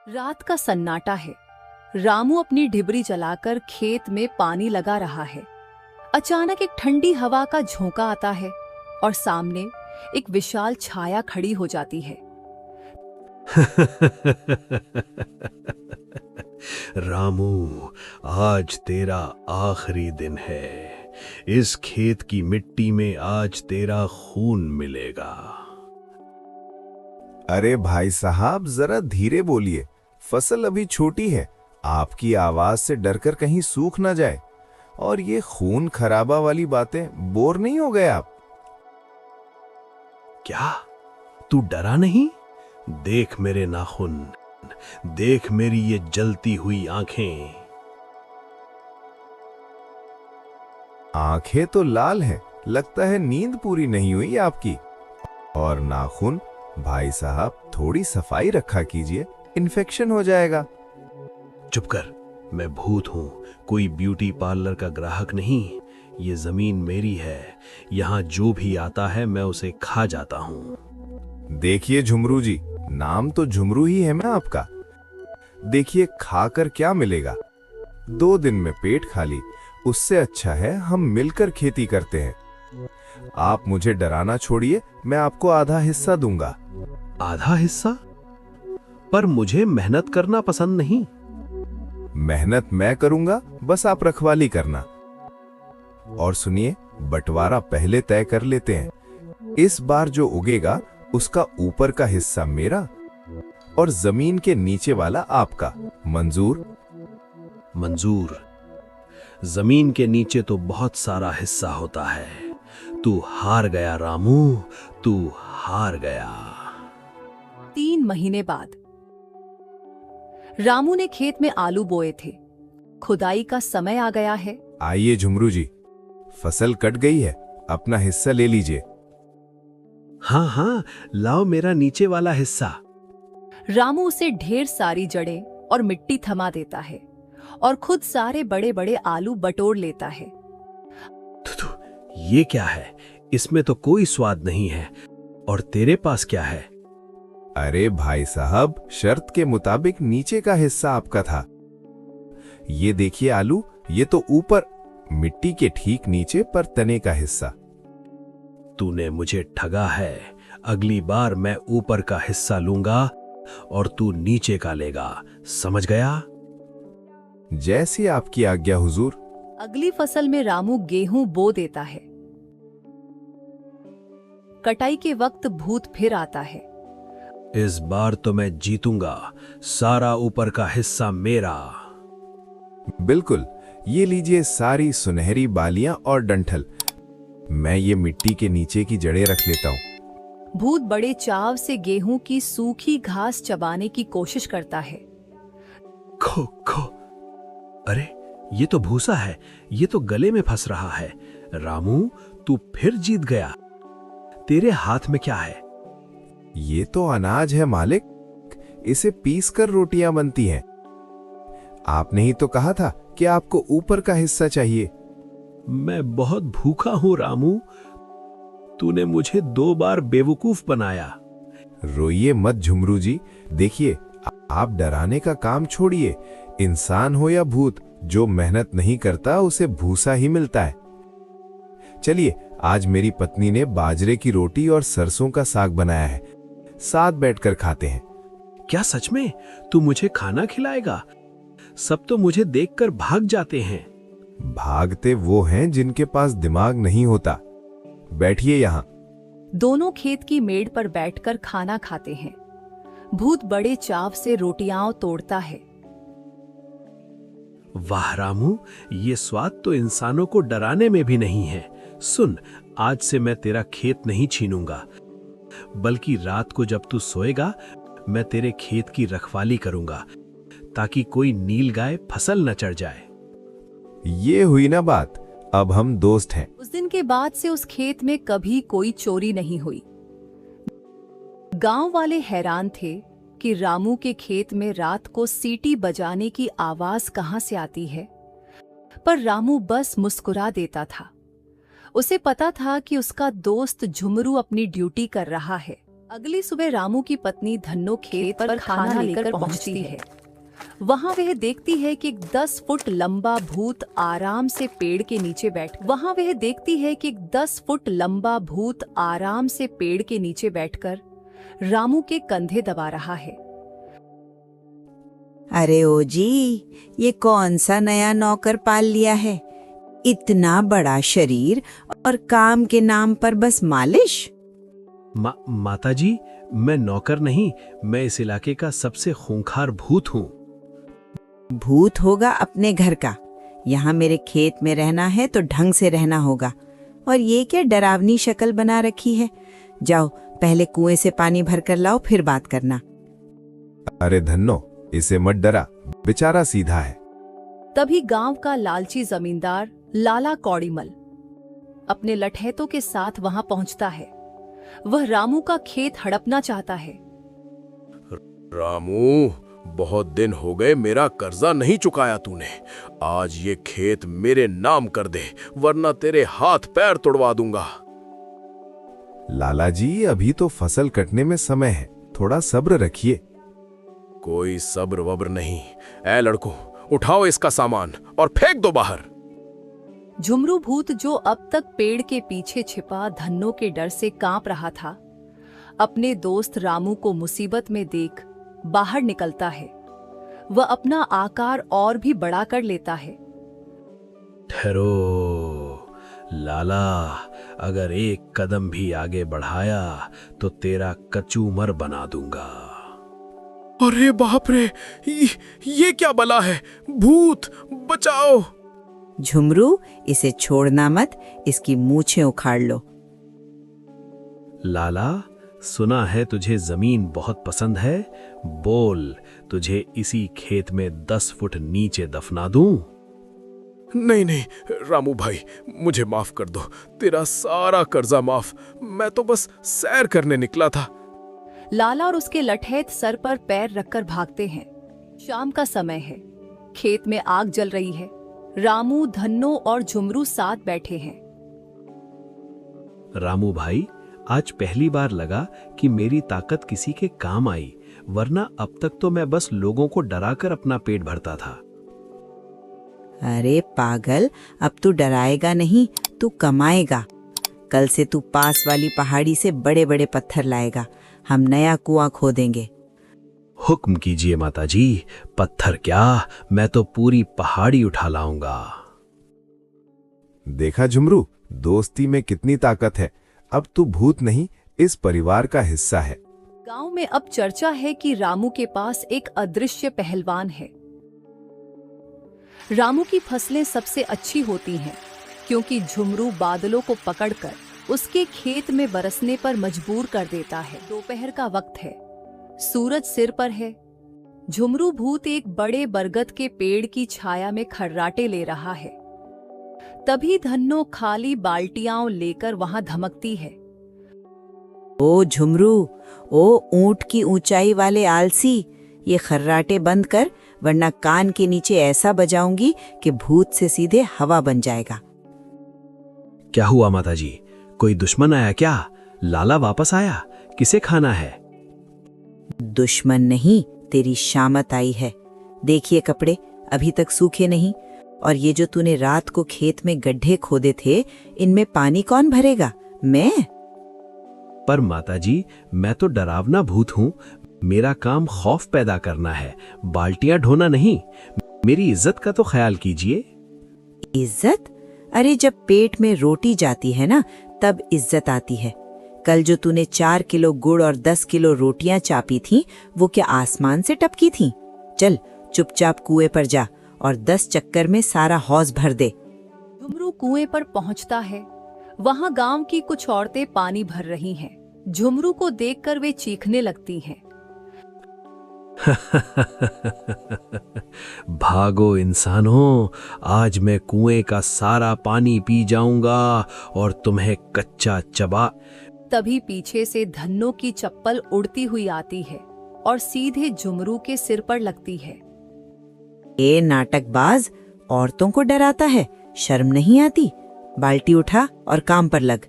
रात का सन्नाटा है। रामू अपनी ढिबरी जलाकर खेत में पानी लगा रहा है। अचानक एक ठंडी हवा का झोंका आता है और सामने एक विशाल छाया खड़ी हो जाती है। रामू, आज तेरा आखिरी दिन है। इस खेत की मिट्टी में आज तेरा खून मिलेगा। अरे भाई साहब, जरा धीरे बोलिए। फसल अभी छोटी है। आपकी आवाज से डरकर कहीं सूख ना जाए। और ये खून खराबा वाली बातें, बोर नहीं हो गए आप? क्या तू डरा नहीं? देख मेरे नाखून, देख मेरी ये जलती हुई आंखें। आंखें तो लाल हैं, लगता है नींद पूरी नहीं हुई आपकी। और नाखून, भाई साहब थोड़ी सफाई रखा कीजिए, इन्फेक्शन हो जाएगा। चुप कर, मैं भूत हूं, कोई ब्यूटी पार्लर का ग्राहक नहीं। ये जमीन मेरी है, यहां जो भी आता है मैं उसे खा जाता हूं। देखिए झुमरू जी, नाम तो झुमरू ही है ना आपका। देखिए खाकर क्या मिलेगा, 2 दिन में पेट खाली। उससे अच्छा है हम मिलकर खेती करते हैं। आप मुझे डराना छोड़िए, मैं आपको आधा हिस्सा दूंगा। आधा हिस्सा? पर मुझे मेहनत करना पसंद नहीं। मेहनत मैं करूंगा, बस आप रखवाली करना। और सुनिए, बंटवारा पहले तय कर लेते हैं। इस बार जो उगेगा उसका ऊपर का हिस्सा मेरा और जमीन के नीचे वाला आपका। मंजूर? मंजूर। जमीन के नीचे तो बहुत सारा हिस्सा होता है। तू हार गया रामू, तू हार गया। 3 महीने बाद रामू ने खेत में आलू बोए थे। खुदाई का समय आ गया है। आइए झुमरू जी, फसल कट गई है, अपना हिस्सा ले लीजिए। हाँ हाँ, लाओ मेरा नीचे वाला हिस्सा। रामू उसे ढेर सारी जड़ें और मिट्टी थमा देता है और खुद सारे बड़े बड़े आलू बटोर लेता है। ये क्या है? इसमें तो कोई स्वाद नहीं है। और तेरे पास क्या है? अरे भाई साहब, शर्त के मुताबिक नीचे का हिस्सा आपका था। ये देखिए आलू, ये तो ऊपर मिट्टी के ठीक नीचे पर तने का हिस्सा। तूने मुझे ठगा है। अगली बार मैं ऊपर का हिस्सा लूंगा और तू नीचे का लेगा, समझ गया? जैसी आपकी आज्ञा हुजूर। अगली फसल में रामू गेहूं बो देता है। कटाई के वक्त भूत फिर आता है। इस बार तो मैं जीतूंगा, सारा ऊपर का हिस्सा मेरा। बिल्कुल, ये लीजिए सारी सुनहरी बालियां और डंठल। मैं ये मिट्टी के नीचे की जड़ें रख लेता हूं। भूत बड़े चाव से गेहूं की सूखी घास चबाने की कोशिश करता है। खो खो। अरे ये तो भूसा है, ये तो गले में फंस रहा है। रामू, तू फिर जीत गया। तेरे हाथ में क्या है? ये तो अनाज है मालिक, इसे पीस कर रोटियां बनती हैं। आपने ही तो कहा था कि आपको ऊपर का हिस्सा चाहिए। मैं बहुत भूखा हूं रामू। तूने मुझे 2 बार बेवकूफ बनाया। रोइए मत झुमरू जी। देखिए, आप डराने का काम छोड़िए। इंसान हो या भूत, जो मेहनत नहीं करता उसे भूसा ही मिलता है। चलिए, आज मेरी पत्नी ने बाजरे की रोटी और सरसों का साग बनाया है, साथ बैठकर खाते हैं। क्या सच में तू मुझे खाना खिलाएगा? सब तो मुझे देखकर भाग जाते हैं। भागते वो हैं जिनके पास दिमाग नहीं होता। बैठिए यहाँ। दोनों खेत की मेड़ पर बैठकर खाना खाते हैं। भूत बड़े चाव से रोटियां तोड़ता है। वाह रामू, ये स्वाद तो इंसानों को डराने में भी नहीं है। सुन, आज से मैं तेरा खेत नहीं छीनूंगा, बल्कि रात को जब तू सोएगा मैं तेरे खेत की रखवाली करूंगा, ताकि कोई नीलगाय फसल न चढ़ जाए। ये हुई ना बात, अब हम दोस्त हैं। उस दिन के बाद से उस खेत में कभी कोई चोरी नहीं हुई। गांव वाले हैरान थे कि रामू के खेत में रात को सीटी बजाने की आवाज कहां से आती है, पर रामू बस मुस्कुरा देता था। उसे पता था कि उसका दोस्त झुमरू अपनी ड्यूटी कर रहा है। अगली सुबह रामू की पत्नी धन्नो खेत पर खाना लेकर पहुंचती है। वहां वह देखती है कि एक 10 फुट लंबा भूत आराम से पेड़ के नीचे बैठकर रामू के कंधे दबा रहा है। अरे ओ जी, ये कौन सा नया नौकर पाल लिया है? इतना बड़ा शरीर और काम के नाम पर बस मालिश। माताजी, मैं नौकर नहीं, मैं इस इलाके का सबसे खूंखार भूत हूँ। भूत होगा अपने घर का, यहाँ मेरे खेत में रहना है तो ढंग से रहना होगा। और ये क्या डरावनी शक्ल बना रखी है? जाओ पहले कुएं से पानी भर कर लाओ, फिर बात करना। अरे धन्नो, इसे मत डरा, बेचारा सीधा है। तभी गांव का लालची जमींदार लाला कौड़ीमल अपने लठैतों के साथ वहां पहुंचता है। वह रामू का खेत हड़पना चाहता है। रामू, बहुत दिन हो गए मेरा कर्जा नहीं चुकाया तूने। आज ये खेत मेरे नाम कर दे, वरना तेरे हाथ पैर तोड़वा दूंगा। लाला जी, अभी तो फसल कटने में समय है, थोड़ा सब्र रखिए। कोई सब्र वब्र नहीं। ऐ लड़को, उठाओ इसका सामान और फेंक दो बाहर। झुमरू भूत, जो अब तक पेड़ के पीछे छिपा धन्नो के डर से कांप रहा था, अपने दोस्त रामू को मुसीबत में देख बाहर निकलता है। वह अपना आकार और भी बड़ा कर लेता है। ठहरो लाला, अगर एक कदम भी आगे बढ़ाया तो तेरा कचूमर बना दूंगा। अरे बाप रे, ये क्या बला है? भूत, बचाओ। झुमरू, इसे छोड़ना मत, इसकी मूछें उखाड़ लो। लाला, सुना है तुझे जमीन बहुत पसंद है, बोल, तुझे इसी खेत में 10 फुट नीचे दफना दूं? नहीं नहीं रामू भाई, मुझे माफ कर दो, तेरा सारा कर्जा माफ। मैं तो बस सैर करने निकला था। लाला और उसके लठैत सर पर पैर रखकर भागते हैं। शाम का समय है, खेत में आग जल रही है। रामू, धन्नो और झुमरू साथ बैठे हैं। रामू भाई, आज पहली बार लगा कि मेरी ताकत किसी के काम आई, वरना अब तक तो मैं बस लोगों को डराकर अपना पेट भरता था। अरे पागल, अब तू डराएगा नहीं, तू कमाएगा। कल से तू पास वाली पहाड़ी से बड़े बड़े पत्थर लाएगा, हम नया कुआं खोदेंगे। हुक्म कीजिए माताजी, पत्थर क्या, मैं तो पूरी पहाड़ी उठा लाऊंगा। देखा झुमरू, दोस्ती में कितनी ताकत है। अब तू भूत नहीं, इस परिवार का हिस्सा है। गांव में अब चर्चा है कि रामू के पास एक अदृश्य पहलवान है। रामू की फसलें सबसे अच्छी होती हैं, क्योंकि झुमरू बादलों को पकड़कर उसके खेत में बरसने पर मजबूर कर देता है। दोपहर का वक्त है, सूरज सिर पर है। झुमरू भूत एक बड़े बरगद के पेड़ की छाया में खर्राटे ले रहा है। तभी धन्नो खाली बाल्टियां लेकर वहां धमकती है। ओ झुमरू, ओ ऊंट की ऊंचाई वाले आलसी, ये खर्राटे बंद कर, वरना कान के नीचे ऐसा बजाऊंगी कि भूत से सीधे हवा बन जाएगा। क्या हुआ माताजी, कोई दुश्मन आया क्या? लाला वापस आया, किसे खाना है? दुश्मन नहीं, तेरी शामत आई है। देखिए कपड़े अभी तक सूखे नहीं, और ये जो तूने रात को खेत में गड्ढे खोदे थे, इनमें पानी कौन भरेगा? मैं? पर माताजी, मैं तो डरावना भूत हूँ, मेरा काम खौफ पैदा करना है, बाल्टियां ढोना नहीं। मेरी इज्जत का तो ख्याल कीजिए। इज्जत? अरे जब पेट में रोटी जाती है ना, तब इज्जत आती है। कल जो तूने 4 किलो गुड़ और 10 किलो रोटियां चापी थीं, वो क्या आसमान से टपकी थीं? चल चुपचाप कुएं पर जा और 10 चक्कर में सारा हौज भर दे। झुमरू कुएं पर पहुंचता है। वहां गांव की कुछ औरतें पानी भर रही हैं। झुमरू को देखकर वे चीखने लगती हैं। भागो इंसानों, आज मैं कुएं का सारा पानी पी जाऊंगा और तुम्हें कच्चा चबा। तभी पीछे से धन्नो की चप्पल उड़ती हुई आती है और सीधे झुमरू के सिर पर लगती है। ए नाटकबाज, औरतों को डराता है, शर्म नहीं आती? बाल्टी उठा और काम पर लग।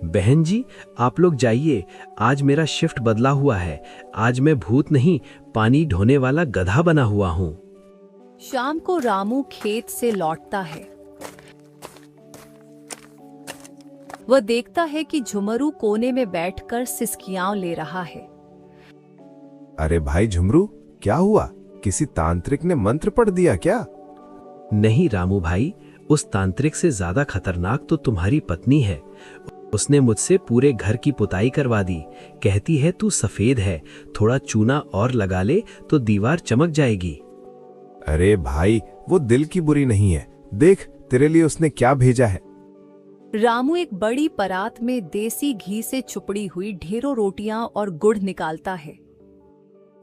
बहन जी, आप लोग जाइए, आज मेरा शिफ्ट बदला हुआ है। आज मैं भूत नहीं, पानी ढोने वाला गधा बना हुआ हूँ। शाम को रामू खेत से लौटता है। वह देखता है कि झुमरू कोने में बैठकर सिसकियां ले रहा है। अरे भाई झुमरू, क्या हुआ? किसी तांत्रिक ने मंत्र पढ़ दिया क्या? नहीं रामू भाई, उस तांत्रिक से ज्यादा खतरनाक तो तुम्हारी पत्नी है। उसने मुझसे पूरे घर की पुताई करवा दी। कहती है तू सफेद है, थोड़ा चूना और लगा ले तो दीवार चमक जाएगी। अरे भाई, वो दिल की बुरी नहीं है। देख तेरे लिए उसने क्या भेजा है। रामू एक बड़ी परात में देसी घी से चुपड़ी हुई ढेरों रोटियां और गुड़ निकालता है।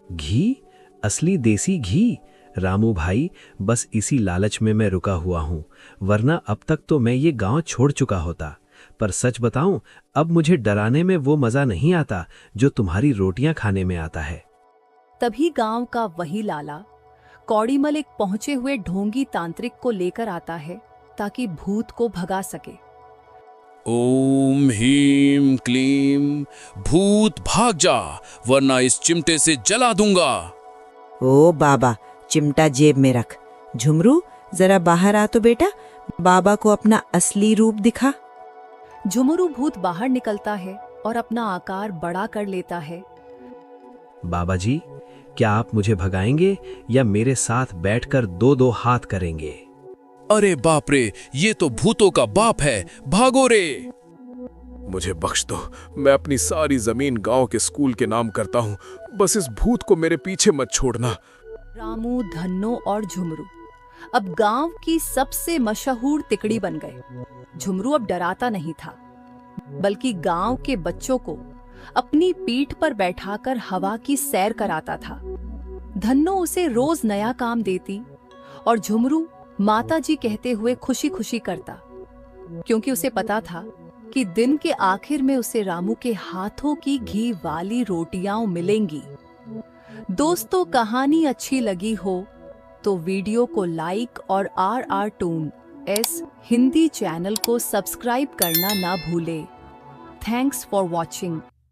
घी? असली देसी घी? रामू भाई, बस इसी लालच में मैं रुका हुआ हूँ, वरना अब तक तो मैं ये गांव छोड़ चुका होता। पर सच बताऊं, अब मुझे डराने में वो मजा नहीं आता जो तुम्हारी रोटियां खाने में आता है। तभी गांव का वही लाला कौड़ीमल एक पहुंचे हुए ढोंगी तांत्रिक को लेकर आता है ताकि भूत को भगा सके। ओम ह्रीम क्लीम, भूत भाग जा, वरना इस चिमटे से जला दूंगा। ओ बाबा, चिमटा जेब में रख। झुमरू, जरा बाहर आ तो बेटा, बाबा को अपना असली रूप दिखा। झुमरू भूत बाहर निकलता है और अपना आकार बड़ा कर लेता है। बाबा जी, क्या आप मुझे भगाएंगे या मेरे साथ बैठकर दो दो हाथ करेंगे? अरे बाप रे, ये तो भूतों का बाप है, भागो रे। मुझे बख्श दो, मैं अपनी सारी जमीन गांव के स्कूल के नाम करता हूँ। बस इस भूत को मेरे पीछे मत छोड़ना। रामू, धन्नो और झुमरू अब गांव की सबसे मशहूर तिकड़ी बन गए। झुमरू अब डराता नहीं था, बल्कि गांव के बच्चों को अपनी पीठ पर बैठाकर हवा की सैर कराता था। धन्नो उसे रोज नया काम देती और झुमरू माताजी कहते हुए खुशी खुशी करता, क्योंकि उसे पता था कि दिन के आखिर में उसे रामू के हाथों की घी वाली रोटियां मिलेंगी। दोस्तों, कहानी अच्छी लगी हो तो वीडियो को लाइक और RR toons Hindi channel को सब्सक्राइब करना ना भूले। Thanks for watching.